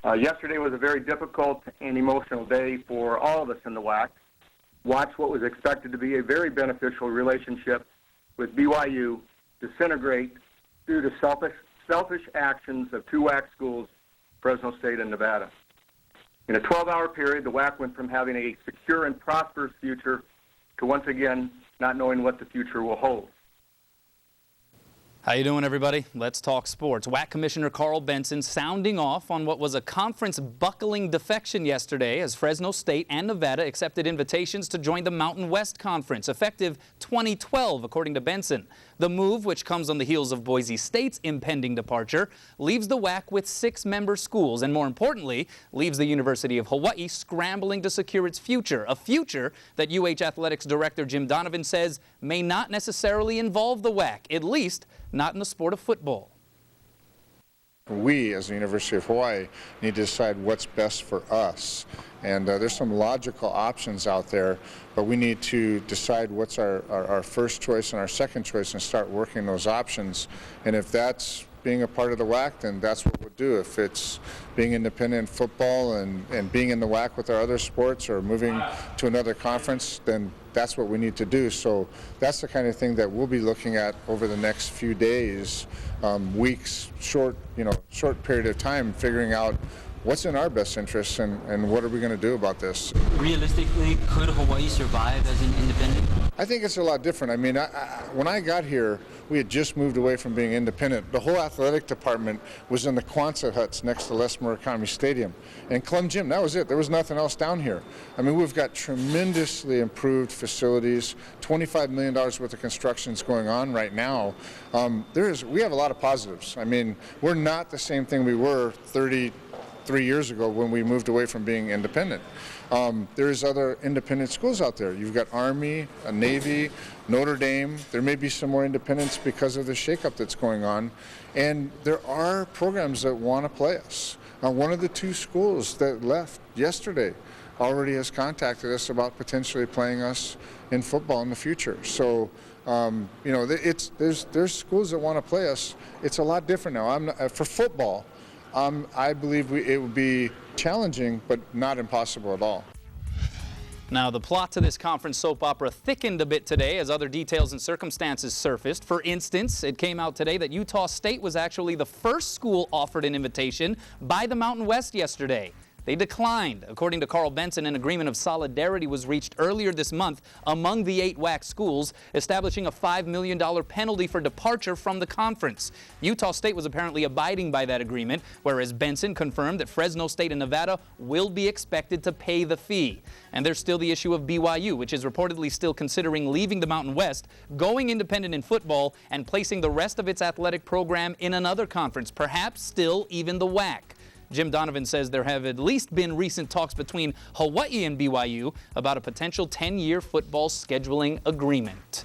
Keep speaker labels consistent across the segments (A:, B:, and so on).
A: Yesterday was a very difficult and emotional day for all of us in the WAC. Watch what was expected to be a very beneficial relationship with BYU disintegrate due to selfish actions of two WAC schools, Fresno State and Nevada. In a 12-hour period, the WAC went from having a secure and prosperous future to once again not knowing what the future will hold.
B: How you doing, everybody? Let's talk sports. WAC Commissioner Karl Benson sounding off on what was a conference buckling defection yesterday as Fresno State and Nevada accepted invitations to join the Mountain West Conference, effective 2012, according to Benson. The move, which comes on the heels of Boise State's impending departure, leaves the WAC with 6 member schools and, more importantly, leaves the University of Hawaii scrambling to secure its future, a future that UH Athletics Director Jim Donovan says may not necessarily involve the WAC, at least not in the sport of football.
C: We, as the University of Hawaii, need to decide what's best for us. And there's some logical options out there, but we need to decide what's our first choice and our second choice and start working those options. And if that's being a part of the WAC, then that's what we'll do. If it's being independent in football and being in the WAC with our other sports or moving to another conference, then that's what we need to do. So that's the kind of thing that we'll be looking at over the next few days, weeks, short period of time, figuring out what's in our best interest and what are we going to do about this.
D: Realistically, could Hawaii survive as an independent?
C: I think it's a lot different. I mean, when I got here, we had just moved away from being independent. The whole athletic department was in the Quonset huts next to Les Murakami Stadium. And Clem Gym, that was it. There was nothing else down here. I mean, we've got tremendously improved facilities, $25 million worth of construction is going on right now. We have a lot of positives. I mean, we're not the same thing we were 33 years ago when we moved away from being independent. There's other independent schools out there. You've got Army, Navy, Notre Dame. There may be some more independents because of the shakeup that's going on. And there are programs that want to play us. One of the 2 schools that left yesterday already has contacted us about potentially playing us in football in the future. So, there's schools that want to play us. It's a lot different now. For football, I believe it would be challenging, but not impossible at all.
B: Now, the plot to this conference soap opera thickened a bit today as other details and circumstances surfaced. For instance, it came out today that Utah State was actually the first school offered an invitation by the Mountain West yesterday. They declined. According to Karl Benson, an agreement of solidarity was reached earlier this month among the 8 WAC schools, establishing a $5 million penalty for departure from the conference. Utah State was apparently abiding by that agreement, whereas Benson confirmed that Fresno State and Nevada will be expected to pay the fee. And there's still the issue of BYU, which is reportedly still considering leaving the Mountain West, going independent in football, and placing the rest of its athletic program in another conference, perhaps still even the WAC. Jim Donovan says there have at least been recent talks between Hawaii and BYU about a potential 10-year football scheduling agreement.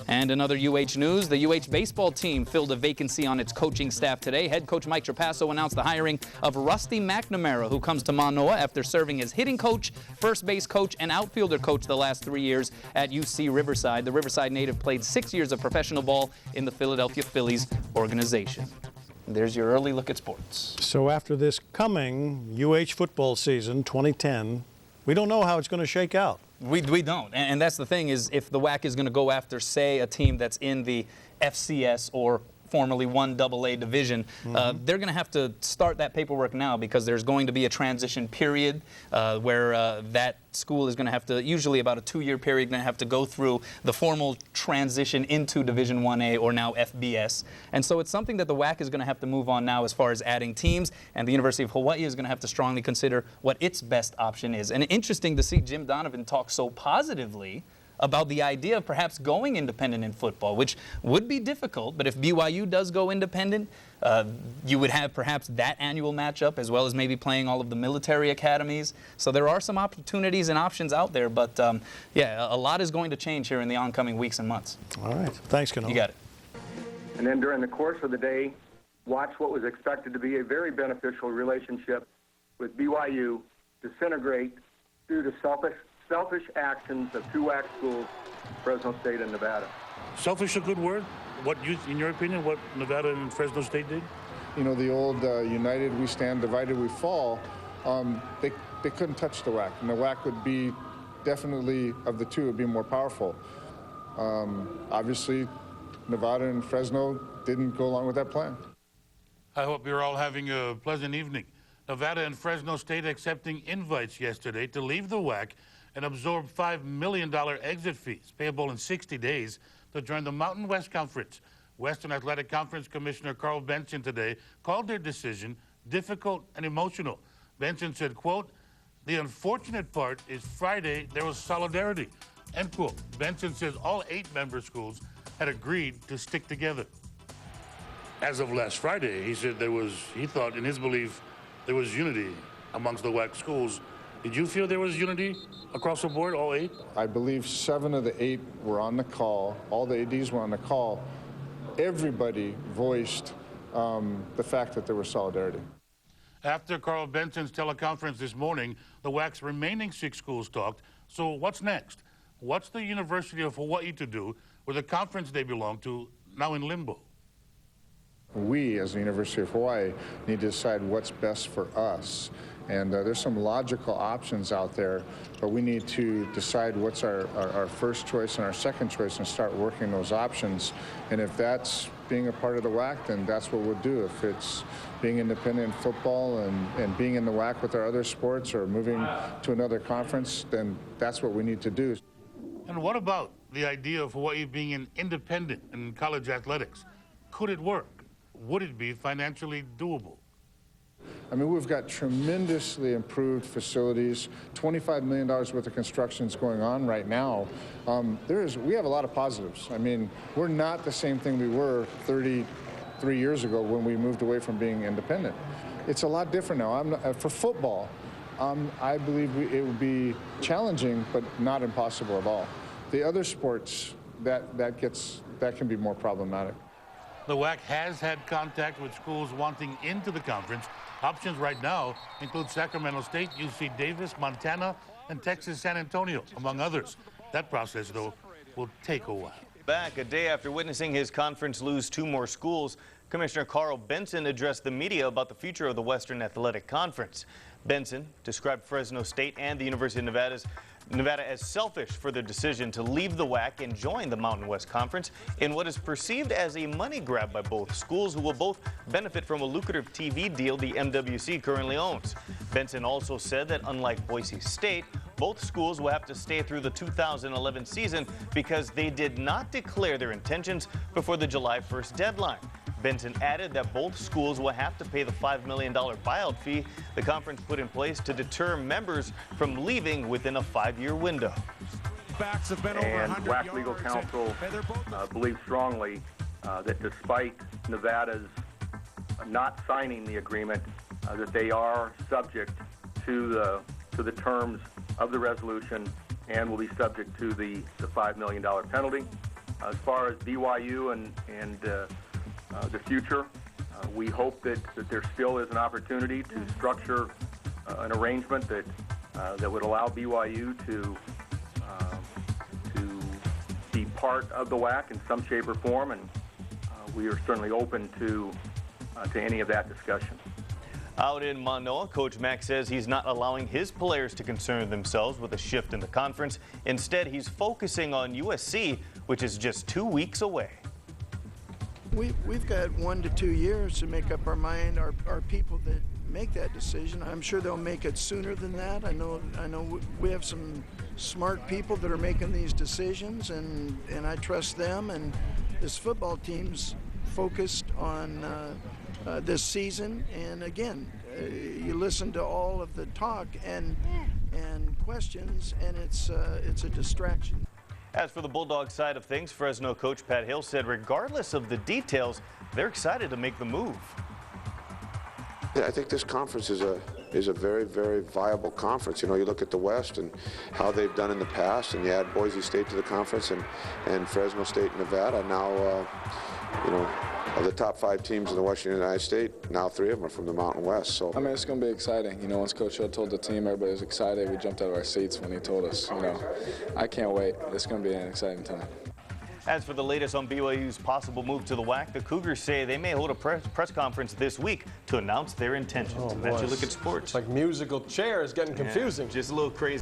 B: And in other UH news, the UH baseball team filled a vacancy on its coaching staff today. Head coach Mike Trapasso announced the hiring of Rusty McNamara, who comes to Manoa after serving as hitting coach, first base coach, and outfielder coach the last 3 years at UC Riverside. The Riverside native played 6 years of professional ball in the Philadelphia Phillies organization. There's your early look at sports.
E: So after this coming UH football season 2010, we don't know how it's going to shake out.
B: We don't. And that's the thing is if the WAC is going to go after, say, a team that's in the FCS or formerly 1AA division, they're going to have to start that paperwork now because there's going to be a transition period where that school is going to have to, usually about a 2-year period, going to have to go through the formal transition into Division 1A or now FBS. And so it's something that the WAC is going to have to move on now as far as adding teams, and the University of Hawaii is going to have to strongly consider what its best option is. And interesting to see Jim Donovan talk so positively about the idea of perhaps going independent in football, which would be difficult, but if BYU does go independent, you would have perhaps that annual matchup as well as maybe playing all of the military academies. So there are some opportunities and options out there, but yeah, a lot is going to change here in the oncoming weeks and months.
E: All right. Thanks, Cano.
B: You got it.
A: And then during the course of the day, watch what was expected to be a very beneficial relationship with BYU disintegrate due to selfish actions of 2 WAC schools, Fresno State and Nevada.
F: Selfish a good word? In your opinion, what Nevada and Fresno State did?
C: you know, the old united we stand, divided we fall, they couldn't touch the WAC, and the WAC would be definitely, of the two, would be more powerful. Obviously, Nevada and Fresno didn't go along with that plan.
F: I hope you're all having a pleasant evening. Nevada and Fresno State accepting invites yesterday to leave the WAC and absorb $5 million exit fees payable in 60 days to join the Mountain West Conference. Western Athletic Conference Commissioner Karl Benson today called their decision difficult and emotional. Benson said, quote, "The unfortunate part is Friday there was solidarity," end quote. Benson says all 8 member schools had agreed to stick together. As of last Friday, he said he thought, in his belief, there was unity amongst the WAC schools. Did you feel there was unity across the board, all 8?
C: I believe 7 of the 8 were on the call. All the ADs were on the call. Everybody voiced the fact that there was solidarity.
F: After Karl Benson's teleconference this morning, the WAC's remaining 6 schools talked. So what's next? What's the University of Hawaii to do with the conference they belong to now in limbo?
C: We, as the University of Hawaii, need to decide what's best for us. And there's some logical options out there, but we need to decide what's our first choice and our second choice and start working those options. And if that's being a part of the WAC, then that's what we'll do. If it's being independent in football and being in the WAC with our other sports or moving to another conference, then that's what we need to do.
F: And what about the idea of Hawaii being an independent in college athletics? Could it work? Would it be financially doable?
C: I mean, we've got tremendously improved facilities, $25 million worth of construction is going on right now. We have a lot of positives. I mean, we're not the same thing we were 33 years ago when we moved away from being independent. It's a lot different now. For football, I believe it would be challenging, but not impossible at all. The other sports, that can be more problematic.
F: The WAC has had contact with schools wanting into the conference. Options right now include Sacramento State, UC Davis, Montana, and Texas San Antonio, among others. That process, though, will take a while.
G: Back a day after witnessing his conference lose 2 more schools, Commissioner Karl Benson addressed the media about the future of the Western Athletic Conference. Benson described Fresno State and the University of Nevada as selfish for their decision to leave the WAC and join the Mountain West Conference in what is perceived as a money grab by both schools, who will both benefit from a lucrative TV deal the MWC currently owns. Benson also said that unlike Boise State, both schools will have to stay through the 2011 season because they did not declare their intentions before the July 1st deadline. Benson added that both schools will have to pay the $5 million buyout fee the conference put in place to deter members from leaving within a 5-year window.
A: And WAC Legal Counsel believes strongly that despite Nevada's not signing the agreement, that they are subject to the terms of the resolution and will be subject to the $5 million penalty. As far as BYU and the future, we hope that there still is an opportunity to structure an arrangement that would allow BYU to be part of the WAC in some shape or form, and we are certainly open to any of that discussion.
G: Out in Manoa, Coach Mack says he's not allowing his players to concern themselves with a shift in the conference. Instead, he's focusing on USC, which is just 2 weeks away.
H: We've got 1 to 2 years to make up our mind. Our people that make that decision, I'm sure they'll make it sooner than that. I know we have some smart people that are making these decisions, and I trust them. And this football team's focused on this season. And again, you listen to all of the talk and questions, and it's a distraction.
G: As for the Bulldog side of things, Fresno coach Pat Hill said regardless of the details, they're excited to make the move.
I: Yeah, I think this conference is a very, very viable conference. You know, you look at the West and how they've done in the past, and you add Boise State to the conference and Fresno State and Nevada. Now, you know, of the top 5 teams in the Western United States, now 3 of them are from the Mountain West. So
J: I mean, it's going to be exciting. You know, once Coach Hill told the team, everybody was excited. We jumped out of our seats when he told us. You know, I can't wait. It's going to be an exciting time.
G: As for the latest on BYU's possible move to the WAC, the Cougars say they may hold a press conference this week to announce their intentions.
K: Oh,
G: And that's your look at sports.
K: It's like musical chairs getting confusing.
G: Just a little crazy.